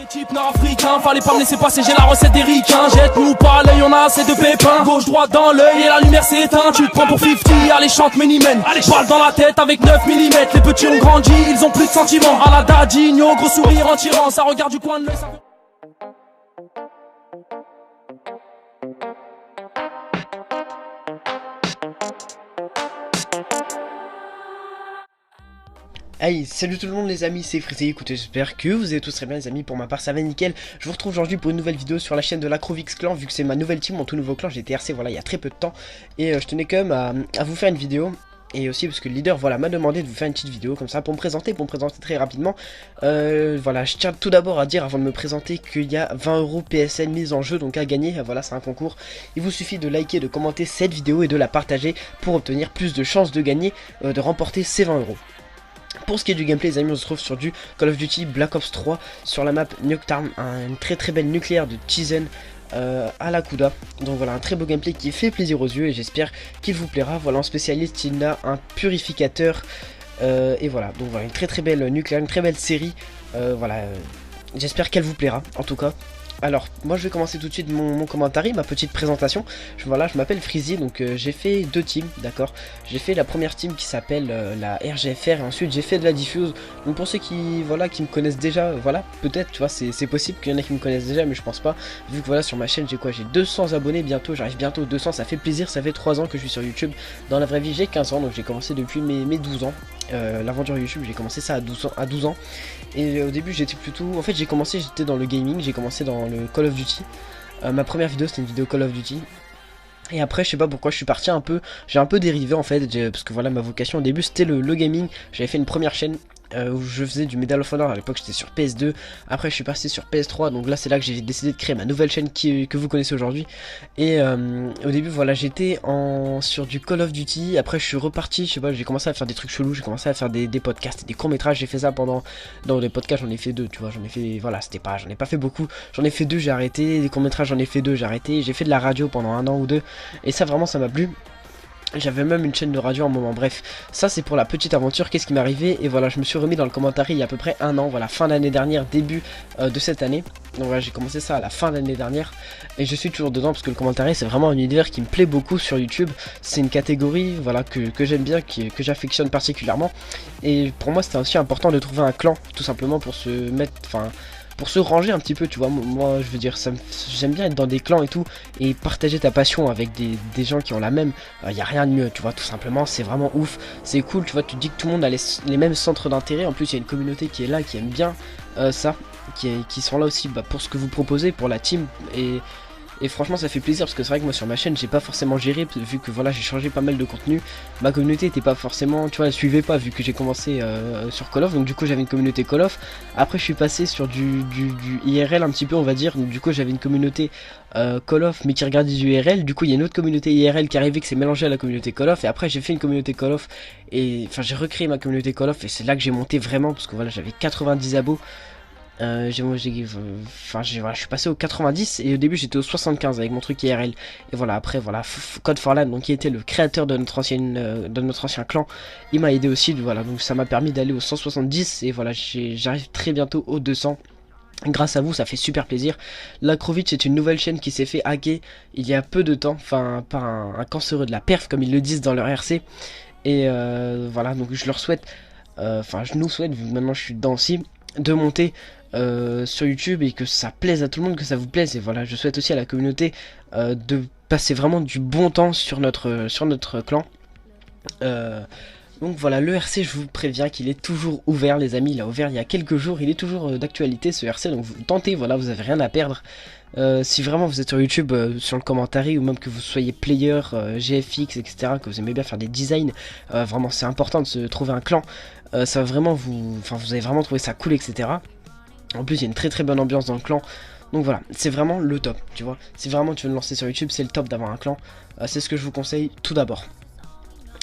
Type nord-africain, fallait pas me laisser passer, j'ai la recette des ricains. Jette-nous pas l'œil, on a assez de pépins. Gauche, droite dans l'œil et la lumière s'éteint. Tu te prends pour 50, allez chante Minimen. Balle dans la tête avec 9 mm. Les petits ont grandi, ils ont plus de sentiments. À la Dadinho, gros sourire en tirant. Ça regarde du coin de l'œil, ça... Hey, salut tout le monde les amis, c'est Freezy. Écoutez, j'espère que vous allez tous très bien les amis. Pour ma part ça va nickel. Je vous retrouve aujourd'hui pour une nouvelle vidéo sur la chaîne de l'Acrovix Clan. Vu que c'est ma nouvelle team, mon tout nouveau clan, j'ai été RC voilà il y a très peu de temps. Et je tenais quand même à vous faire une vidéo. Et aussi parce que le leader voilà m'a demandé de vous faire une petite vidéo comme ça pour me présenter très rapidement. Voilà, je tiens tout d'abord à dire avant de me présenter qu'il y a 20 € PSN mise en jeu donc à gagner. Voilà, c'est un concours. Il vous suffit de liker, de commenter cette vidéo et de la partager pour obtenir plus de chances de gagner, de remporter ces 20 €. Pour ce qui est du gameplay les amis, on se trouve sur du Call of Duty Black Ops 3 sur la map Nuketown, une très belle nucléaire de Tizen à la Kuda. Donc voilà, un très beau gameplay qui fait plaisir aux yeux et j'espère qu'il vous plaira. Voilà, en spécialiste il a un purificateur et voilà, donc voilà une très belle nucléaire, une très belle série. Voilà, j'espère qu'elle vous plaira en tout cas. Alors, moi je vais commencer tout de suite mon commentaire, ma petite présentation. Voilà, je m'appelle Freezy, donc j'ai fait deux teams, d'accord. J'ai fait la première team qui s'appelle la RGFR et ensuite j'ai fait de la diffuse. Donc pour ceux qui, voilà, qui me connaissent déjà, voilà, peut-être, tu vois, c'est possible qu'il y en ait qui me connaissent déjà, mais je pense pas. Vu que voilà, sur ma chaîne j'ai quoi, j'ai 200 abonnés bientôt, j'arrive bientôt aux 200, ça fait plaisir, ça fait 3 ans que je suis sur YouTube. Dans la vraie vie j'ai 15 ans, donc j'ai commencé depuis mes 12 ans. L'aventure YouTube, j'ai commencé ça à 12 ans. Et au début j'étais plutôt, en fait j'ai commencé, j'étais dans le gaming, j'ai commencé dans le Call of Duty. Ma première vidéo c'était une vidéo Call of Duty. Et après je sais pas pourquoi je suis parti un peu, j'ai un peu dérivé en fait, parce que voilà ma vocation au début c'était le gaming. J'avais fait une première chaîne où je faisais du Medal of Honor, à l'époque j'étais sur PS2, après je suis passé sur PS3, donc là c'est là que j'ai décidé de créer ma nouvelle chaîne que vous connaissez aujourd'hui. Et au début voilà j'étais sur du Call of Duty, après je suis reparti, je sais pas, j'ai commencé à faire des trucs chelous, j'ai commencé à faire des podcasts, des courts métrages, j'ai fait ça pendant, dans les podcasts j'en ai fait 2, tu vois, j'en ai fait, voilà c'était pas, j'en ai pas fait beaucoup, j'en ai fait 2, j'ai arrêté, des courts métrages j'en ai fait 2, j'ai arrêté, j'ai fait de la radio pendant 1 an ou 2, et ça vraiment ça m'a plu. J'avais même une chaîne de radio à un moment, bref, ça c'est pour la petite aventure, qu'est-ce qui m'est arrivé, et voilà, je me suis remis dans le commentaire il y a à peu près 1 an, voilà, fin d'année dernière, début de cette année, donc voilà, j'ai commencé ça à la fin de l'année dernière, et je suis toujours dedans, parce que le commentaire c'est vraiment un univers qui me plaît beaucoup sur YouTube, c'est une catégorie, voilà, que j'aime bien, que j'affectionne particulièrement, et pour moi c'était aussi important de trouver un clan, tout simplement pour se mettre, enfin... pour se ranger un petit peu, tu vois, moi je veux dire, j'aime bien être dans des clans et tout, et partager ta passion avec des gens qui ont la même, y a rien de mieux, tu vois, tout simplement, c'est vraiment ouf, c'est cool, tu vois, tu te dis que tout le monde a les mêmes centres d'intérêt, en plus il y a une communauté qui est là, qui aime bien ça, qui sont là aussi pour ce que vous proposez, pour la team, et franchement ça fait plaisir parce que c'est vrai que moi sur ma chaîne j'ai pas forcément géré vu que voilà j'ai changé pas mal de contenu. Ma communauté était pas forcément, tu vois, elle suivait pas vu que j'ai commencé sur Call of, donc du coup j'avais une communauté Call of. Après je suis passé sur du IRL un petit peu on va dire, donc du coup j'avais une communauté Call of mais qui regardait du IRL. Du coup il y a une autre communauté IRL qui arrivait qui s'est mélangée à la communauté Call of, et après j'ai fait une communauté Call of et enfin j'ai recréé ma communauté Call of et c'est là que j'ai monté vraiment parce que voilà j'avais 90 abos. Je suis passé au 90 et au début j'étais au 75 avec mon truc IRL. Et voilà, après voilà, Code for Land, donc qui était le créateur de notre ancien clan, il m'a aidé aussi, voilà, donc ça m'a permis d'aller au 170 et voilà, j'arrive très bientôt au 200. Grâce à vous, ça fait super plaisir. L'Acrovix est une nouvelle chaîne qui s'est fait hacker il y a peu de temps, enfin par un cancéreux de la perf comme ils le disent dans leur RC. Et voilà, donc je leur souhaite, enfin je nous souhaite, vu que maintenant je suis dedans aussi, de monter sur YouTube et que ça plaise à tout le monde, que ça vous plaise. Et voilà, je souhaite aussi à la communauté de passer vraiment du bon temps sur notre clan. Donc voilà, le RC, je vous préviens qu'il est toujours ouvert les amis, il a ouvert il y a quelques jours, il est toujours d'actualité ce RC, donc vous tentez, voilà, vous avez rien à perdre. Si vraiment vous êtes sur YouTube, sur le commentaire, ou même que vous soyez player, GFX, etc., que vous aimez bien faire des designs, vraiment c'est important de se trouver un clan, ça va vraiment vous allez vraiment trouver ça cool, etc. En plus il y a une très bonne ambiance dans le clan. Donc voilà, c'est vraiment le top, tu vois. Si vraiment tu veux te lancer sur YouTube, c'est le top d'avoir un clan. C'est ce que je vous conseille tout d'abord.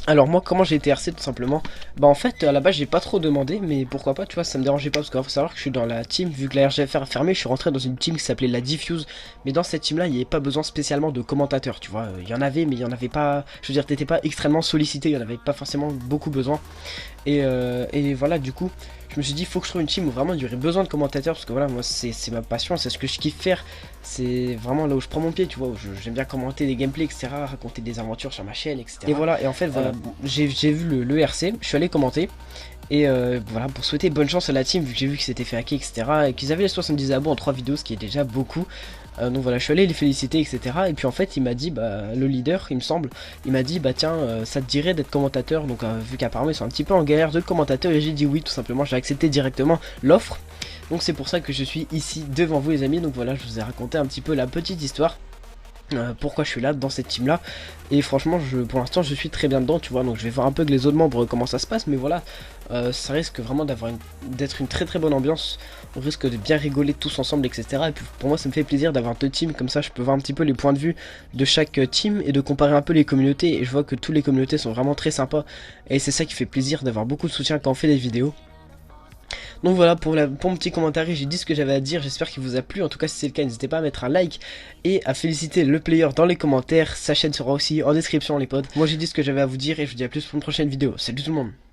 Alors moi comment j'ai été RC tout simplement, bah en fait à la base j'ai pas trop demandé, mais pourquoi pas, tu vois, ça me dérangeait pas parce qu'il faut savoir que je suis dans la team, vu que la RGFR a fermé, je suis rentré dans une team qui s'appelait la Diffuse, mais dans cette team là il n'y avait pas besoin spécialement de commentateurs, tu vois, il y en avait mais il y en avait pas, je veux dire t'étais pas extrêmement sollicité, il y en avait pas forcément beaucoup besoin, et voilà du coup je me suis dit faut que je trouve une team où vraiment il y aurait besoin de commentateurs, parce que voilà, moi c'est ma passion, c'est ce que je kiffe faire, c'est vraiment là où je prends mon pied, tu vois, où j'aime bien commenter des gameplays, etc., raconter des aventures sur ma chaîne, etc. Et voilà, et en fait voilà, j'ai vu le RC, je suis allé commenter. Et voilà, pour souhaiter bonne chance à la team, vu que j'ai vu que c'était fait hacker, etc. Et qu'ils avaient les 70 abos en 3 vidéos, ce qui est déjà beaucoup. Donc voilà, je suis allé les féliciter, etc. Et puis en fait, il m'a dit, bah, le leader, il me semble, il m'a dit, bah tiens, ça te dirait d'être commentateur. Donc vu qu'apparemment ils sont un petit peu en galère de commentateurs, et j'ai dit oui, tout simplement, j'ai accepté directement l'offre. Donc c'est pour ça que je suis ici devant vous les amis. Donc voilà, je vous ai raconté un petit peu la petite histoire. Pourquoi je suis là dans cette team là, et franchement pour l'instant je suis très bien dedans, tu vois, donc je vais voir un peu avec les autres membres comment ça se passe, mais voilà, ça risque vraiment d'être une très bonne ambiance, on risque de bien rigoler tous ensemble, etc. Et puis pour moi ça me fait plaisir d'avoir deux teams, comme ça je peux voir un petit peu les points de vue de chaque team et de comparer un peu les communautés, et je vois que toutes les communautés sont vraiment très sympas, et c'est ça qui fait plaisir d'avoir beaucoup de soutien quand on fait des vidéos. Donc voilà, pour mon petit commentaire, j'ai dit ce que j'avais à dire, j'espère qu'il vous a plu. En tout cas, si c'est le cas, n'hésitez pas à mettre un like et à féliciter le player dans les commentaires. Sa chaîne sera aussi en description les potes. Moi j'ai dit ce que j'avais à vous dire et je vous dis à plus pour une prochaine vidéo. Salut tout le monde.